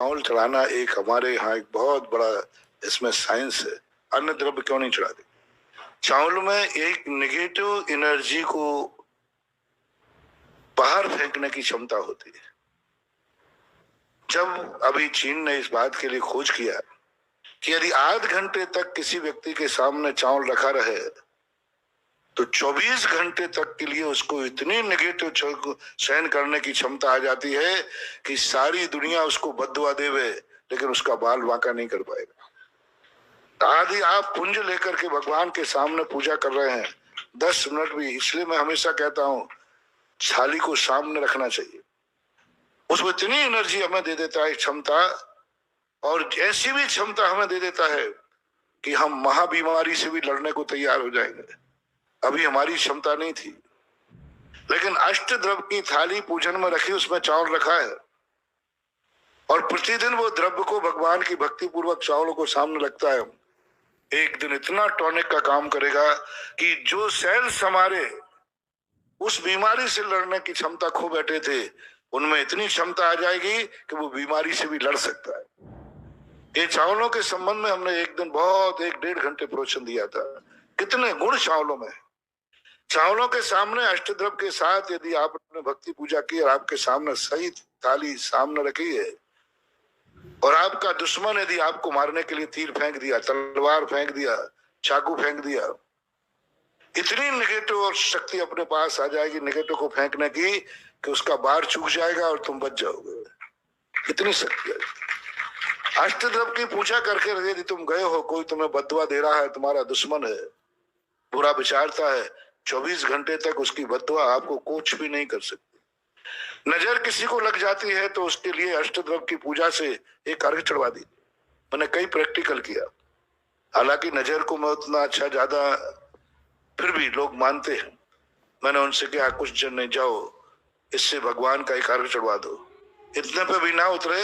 चावल चढ़ाना एक हमारे यहाँ एक बहुत बड़ा इसमें साइंस है। अन्य द्रव्य क्यों नहीं चढ़ाते? चावल में एक नेगेटिव एनर्जी को बाहर फेंकने की क्षमता होती है। जब अभी चीन ने इस बात के लिए खोज किया कि यदि आध घंटे तक किसी व्यक्ति के सामने चावल रखा रहे तो 24 घंटे तक के लिए उसको इतनी नेगेटिव सहन करने की क्षमता आ जाती है कि सारी दुनिया उसको बद्दुआ देवे लेकिन उसका बाल बांका नहीं कर पाएगा। आदि आप पुंज लेकर के भगवान के सामने पूजा कर रहे हैं 10 मिनट भी, इसलिए मैं हमेशा कहता हूं थाली को सामने रखना चाहिए। उसमें इतनी एनर्जी हमें दे देता है क्षमता, और ऐसी भी क्षमता हमें दे देता है कि हम महाबीमारी से भी लड़ने को तैयार हो जाएंगे। अभी हमारी क्षमता नहीं थी, लेकिन अष्ट द्रव्य की थाली पूजन में रखी, उसमें चावल रखा है और प्रतिदिन वो द्रव्य को भगवान की भक्ति पूर्वक चावलों को सामने रखता है। एक दिन इतना टॉनिक का काम करेगा कि जो सेल्स हमारे उस बीमारी से लड़ने की क्षमता खो बैठे थे उनमें इतनी क्षमता आ जाएगी कि वो बीमारी से भी लड़ सकता है। ये चावलों के संबंध में हमने एक दिन बहुत 1-1.5 घंटे प्रवचन दिया था। कितने गुण चावलों में। चावलों के सामने अष्टद्रव्य के साथ यदि आपने भक्ति पूजा की और आपके सामने सही थाली सामने रखी है और आपका दुश्मन यदि आपको मारने के लिए तीर फेंक दिया, तलवार फेंक दिया, चाकू फेंक दिया, इतनी नेगेटिव और शक्ति अपने पास आ जाएगी नेगेटिव को फेंकने की कि उसका बार चूक जाएगा और तुम बच जाओगे। इतनी शक्ति है। अष्टद्रव्य की पूजा करके यदि तुम गए हो, कोई तुम्हें बददुआ दे रहा है, तुम्हारा दुश्मन है, बुरा विचारता है, 24 घंटे तक उसकी बददुआ आपको कुछ भी नहीं कर सकती। नजर किसी को लग जाती है तो उसके लिए अष्टद्रव्य की पूजा से एक अर्घ चढ़वा दी। मैंने कई प्रैक्टिकल किया, हालांकि नजर को मैं उतना अच्छा ज्यादा फिर भी लोग मानते हैं। मैंने उनसे कहा कुछ जन नहीं, जाओ इससे भगवान का एक अर्घ चढ़वा दो। इतने पे भी ना उतरे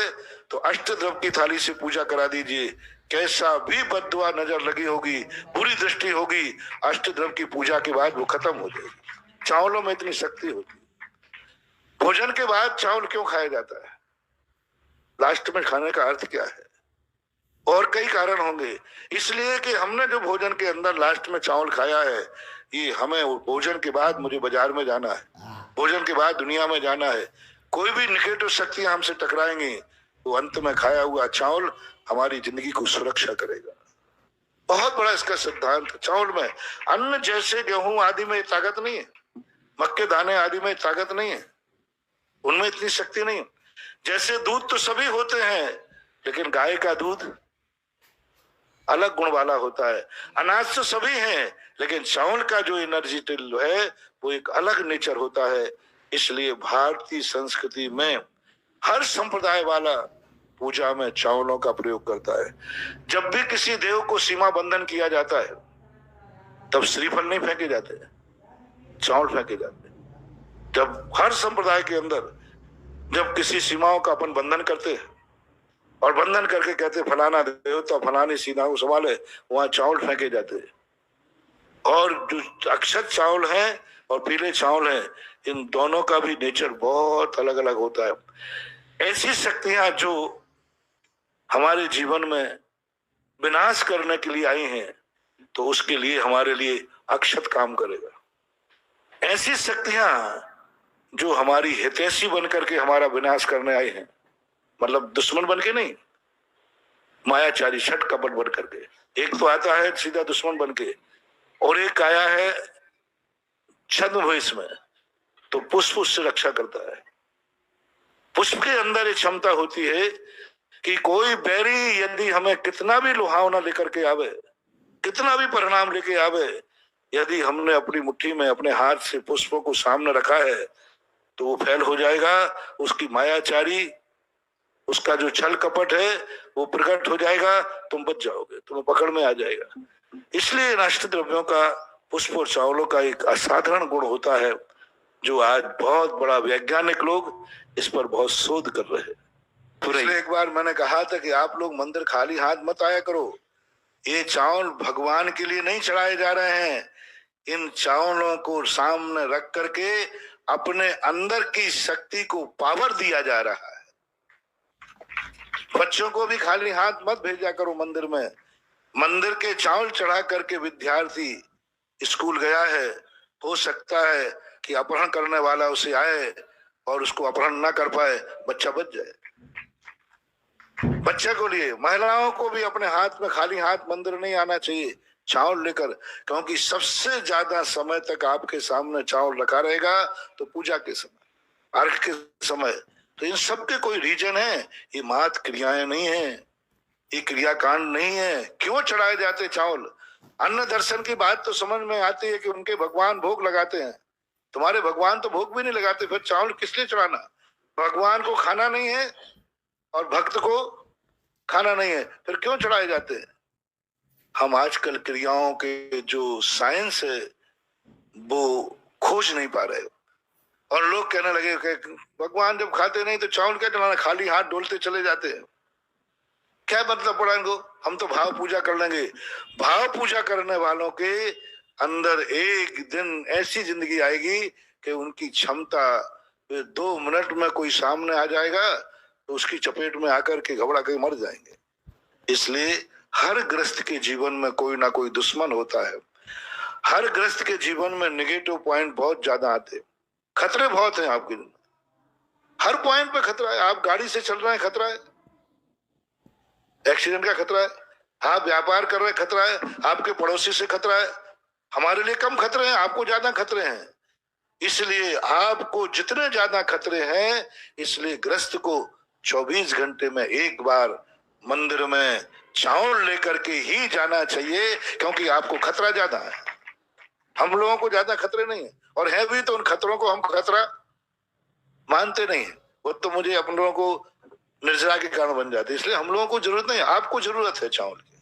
तो अष्टद्रव्य की थाली से पूजा करा दीजिए। कैसा भी बद्दुआ नजर लगी होगी, बुरी दृष्टि होगी, अष्टद्रव्य की पूजा के बाद वो खत्म हो जाएगी। चावलों में इतनी शक्ति होती है। भोजन के बाद चावल क्यों खाया जाता है? लास्ट में खाने का अर्थ क्या है? और कई कारण होंगे। इसलिए कि हमने जो भोजन के अंदर लास्ट में चावल खाया है, ये हमें भोजन के बाद मुझे बाजार में जाना है, भोजन के बाद दुनिया में जाना है। कोई भी निगेटिव शक्तियां हमसे टकराएंगी तो अंत में खाया हुआ चावल हमारी जिंदगी को सुरक्षा करेगा। बहुत बड़ा इसका सिद्धांत। चावल में अन्न जैसे गेहूं आदि में ताकत नहीं है, मक्के दाने आदि में ताकत नहीं है, उनमें इतनी शक्ति नहीं है। जैसे दूध तो सभी होते हैं, लेकिन गाय का दूध अलग गुण वाला होता है। अनाज तो सभी हैं, लेकिन चावल का जो एनर्जी है वो एक अलग नेचर होता है। इसलिए भारतीय संस्कृति में हर संप्रदाय वाला पूजा में चावलों का प्रयोग करता है। जब भी किसी देव को सीमा बंधन किया जाता है तब श्रीफल नहीं फेंके जाते, चावल फेंके जाते। जब हर संप्रदाय के अंदर जब किसी सीमाओं का अपन बंधन करते हैं और बंधन करके कहते फलाना देवता फलानी सीमा को संभाले, वहां चावल फेंके जाते हैं। और जो अक्षत चावल है और पीले चावल है, इन दोनों का भी नेचर बहुत अलग अलग होता है। ऐसी शक्तियां जो हमारे जीवन में विनाश करने के लिए आई हैं तो उसके लिए हमारे लिए अक्षत काम करेगा। ऐसी शक्तियां जो हमारी हितैषी बनकर के हमारा विनाश करने आई हैं, मतलब दुश्मन बन के नहीं, मायाचारी छठ कपट बन करके। एक तो आता है सीधा दुश्मन बन के, और एक आया है छद्म भेष में, तो पुष्प उससे रक्षा करता है। पुष्प के अंदर एक क्षमता होती है कि कोई बैरी यदि हमें कितना भी लुहावना लेकर के आवे, कितना भी परिणाम लेके आवे, यदि हमने अपनी मुट्ठी में अपने हाथ से पुष्पों को सामने रखा है तो वो फैल हो जाएगा। उसकी मायाचारी, उसका जो छल कपट है वो प्रकट हो जाएगा, तुम बच जाओगे, तुम्हें पकड़ में आ जाएगा। इसलिए इन अष्टद्रव्यों का, पुष्प और चावलों का एक असाधारण गुण होता है जो आज बहुत बड़ा वैज्ञानिक लोग इस पर बहुत शोध कर रहे हैं। इसलिए एक बार मैंने कहा था कि आप लोग मंदिर खाली हाथ मत आया करो। ये चावल भगवान के लिए नहीं चढ़ाए जा रहे हैं, इन चावलों को सामने रख करके अपने अंदर की शक्ति को पावर दिया जा रहा है। बच्चों को भी खाली हाथ मत भेजा करो मंदिर में। मंदिर के चावल चढ़ा करके विद्यार्थी स्कूल गया है, हो सकता है कि अपहरण करने वाला उसे आए और उसको अपहरण ना कर पाए, बच्चा बच जाए। बच्चे को लिए महिलाओं को भी अपने हाथ में खाली हाथ मंदिर नहीं आना चाहिए चावल लेकर, क्योंकि सबसे ज्यादा समय तक आपके सामने चावल रखा रहेगा तो पूजा के समय, अर्घ के समय। तो इन सब के कोई रीजन है, ये मात क्रियाएं नहीं है, ये क्रियाकांड नहीं है। क्यों चढ़ाए जाते चावल? अन्न दर्शन की बात तो समझ में आती है कि उनके भगवान भोग लगाते हैं, तुम्हारे भगवान तो भोग भी नहीं लगाते, फिर चावल किस लिए चढ़ाना? भगवान को खाना नहीं है और भक्त को खाना नहीं है, फिर क्यों चढ़ाए जाते हैं? हम आजकल क्रियाओं के जो साइंस है वो खोज नहीं पा रहे, और लोग कहने लगे कि भगवान जब खाते नहीं तो चावल क्या चढ़ाना, खाली हाथ डोलते चले जाते हैं। क्या मतलब पड़ा इनको? हम तो भाव पूजा कर लेंगे। भाव पूजा करने वालों के अंदर एक दिन ऐसी जिंदगी आएगी कि उनकी क्षमता 2 मिनट में कोई सामने आ जाएगा तो उसकी चपेट में आकर के घबरा के मर जाएंगे। इसलिए हर ग्रस्त के जीवन में कोई ना कोई दुश्मन होता है। हर ग्रस्त के जीवन में नेगेटिव पॉइंट बहुत ज्यादा आते हैं, खतरे बहुत हैं आपके। हर पॉइंट पे खतरा है। आप गाड़ी से चल रहे हैं, खतरा है, एक्सीडेंट का खतरा है। आप व्यापार कर रहे हैं, खतरा है। आपके पड़ोसी से खतरा है। हमारे लिए कम खतरे हैं, आपको ज्यादा खतरे हैं। इसलिए आपको जितने ज्यादा खतरे हैं, इसलिए ग्रस्त को 24 घंटे में एक बार मंदिर में चावल लेकर के ही जाना चाहिए, क्योंकि आपको खतरा ज्यादा है। हम लोगों को ज्यादा खतरे नहीं है, और है भी तो उन खतरों को हम खतरा मानते नहीं है। वो तो मुझे अपन लोगों को निर्जरा के कारण बन जाते, इसलिए हम लोगों को जरूरत नहीं है। आपको जरूरत है चावल की।